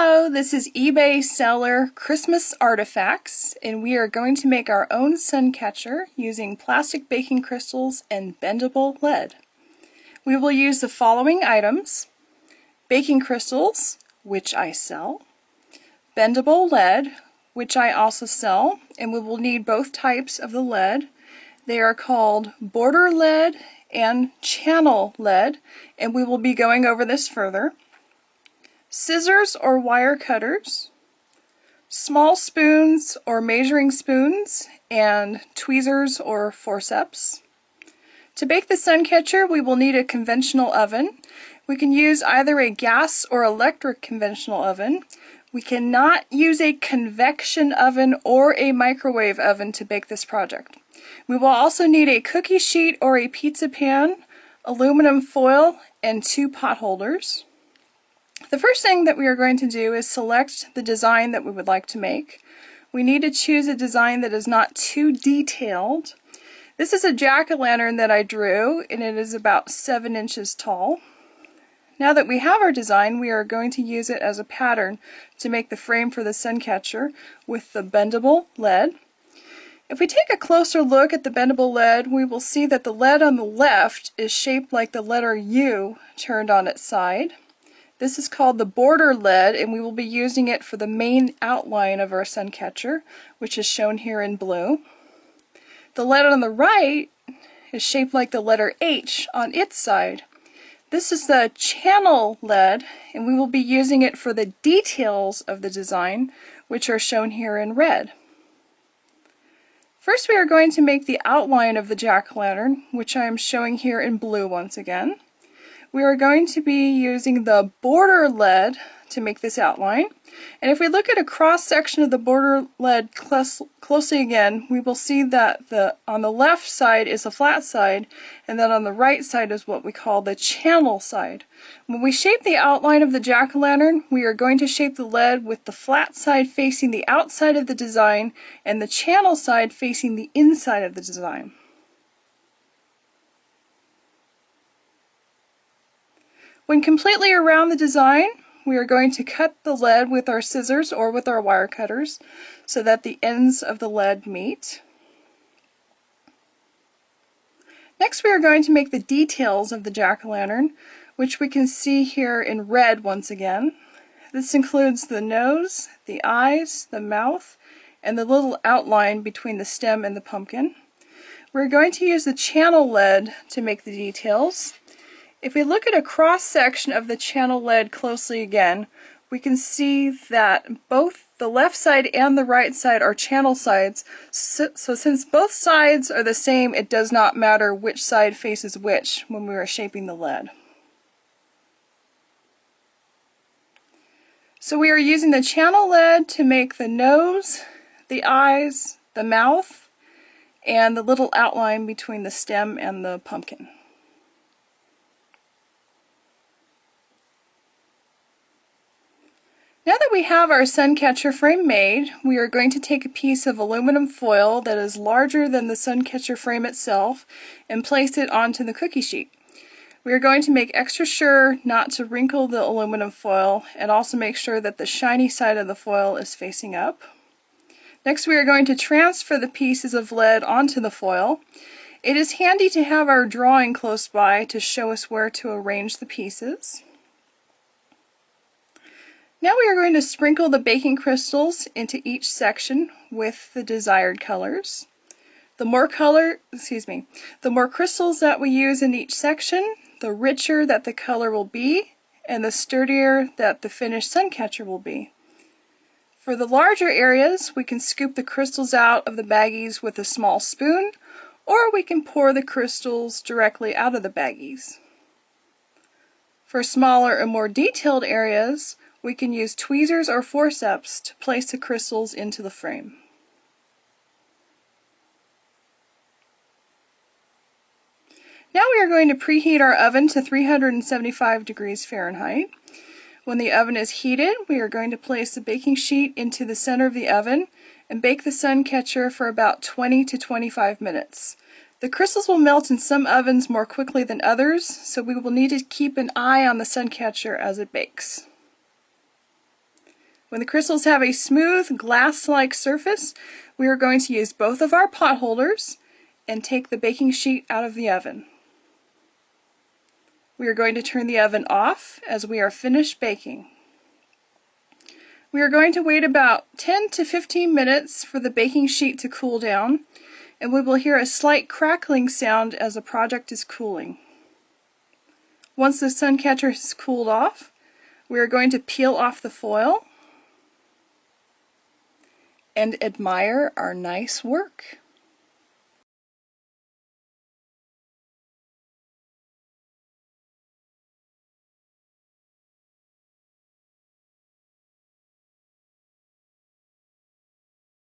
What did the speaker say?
Hello, this is eBay seller Christmas Artifacts, and we are going to make our own Suncatcher using plastic baking crystals and bendable lead. We will use the following items: baking crystals, which I sell, bendable lead, which I also sell, and we will need both types of the lead. They are called border lead and channel lead, and we will be going over this further. Scissors or wire cutters, small spoons or measuring spoons, and tweezers or forceps. To bake the Suncatcher, we will need a conventional oven. We can use either a gas or electric conventional oven. We cannot use a convection oven or a microwave oven to bake this project. We will also need a cookie sheet or a pizza pan, aluminum foil, and 2 pot holders. The first thing that we are going to do is select the design that we would like to make. We need to choose a design that is not too detailed. This is a jack-o'-lantern that I drew, and it is about 7 inches tall. Now that we have our design, we are going to use it as a pattern to make the frame for the Suncatcher with the bendable lead. If we take a closer look at the bendable lead, we will see that the lead on the left is shaped like the letter U turned on its side. This is called the border lead, and we will be using it for the main outline of our Suncatcher, which is shown here in blue. The lead on the right is shaped like the letter H on its side. This is the channel lead, and we will be using it for the details of the design, which are shown here in red. First, we are going to make the outline of the jack-o'-lantern, which I am showing here in blue once again. We are going to be using the border lead to make this outline. And if we look at a cross-section of the border lead closely again, we will see that on the left side is the flat side, and then on the right side is what we call the channel side. When we shape the outline of the jack-o'-lantern, we are going to shape the lead with the flat side facing the outside of the design and the channel side facing the inside of the design. When completely around the design, we are going to cut the lead with our scissors or with our wire cutters so that the ends of the lead meet. Next, we are going to make the details of the jack-o'-lantern, which we can see here in red once again. This includes the nose, the eyes, the mouth, and the little outline between the stem and the pumpkin. We're going to use the channel lead to make the details. If we look at a cross-section of the channel lead closely again, we can see that both the left side and the right side are channel sides, so since both sides are the same, it does not matter which side faces which when we are shaping the lead. So we are using the channel lead to make the nose, the eyes, the mouth, and the little outline between the stem and the pumpkin. Now that we have our Suncatcher frame made, we are going to take a piece of aluminum foil that is larger than the Suncatcher frame itself and place it onto the cookie sheet. We are going to make extra sure not to wrinkle the aluminum foil and also make sure that the shiny side of the foil is facing up. Next, we are going to transfer the pieces of lead onto the foil. It is handy to have our drawing close by to show us where to arrange the pieces. Now we are going to sprinkle the baking crystals into each section with the desired colors. The more crystals that we use in each section, the richer that the color will be, and the sturdier that the finished Suncatcher will be. For the larger areas, we can scoop the crystals out of the baggies with a small spoon, or we can pour the crystals directly out of the baggies. For smaller and more detailed areas, we can use tweezers or forceps to place the crystals into the frame. Now we are going to preheat our oven to 375 degrees Fahrenheit. When the oven is heated, we are going to place the baking sheet into the center of the oven and bake the Suncatcher for about 20 to 25 minutes. The crystals will melt in some ovens more quickly than others, so we will need to keep an eye on the Suncatcher as it bakes. When the crystals have a smooth, glass-like surface, we are going to use both of our pot holders and take the baking sheet out of the oven. We are going to turn the oven off as we are finished baking. We are going to wait about 10 to 15 minutes for the baking sheet to cool down, and we will hear a slight crackling sound as the project is cooling. Once the Suncatcher has cooled off, we are going to peel off the foil and admire our nice work.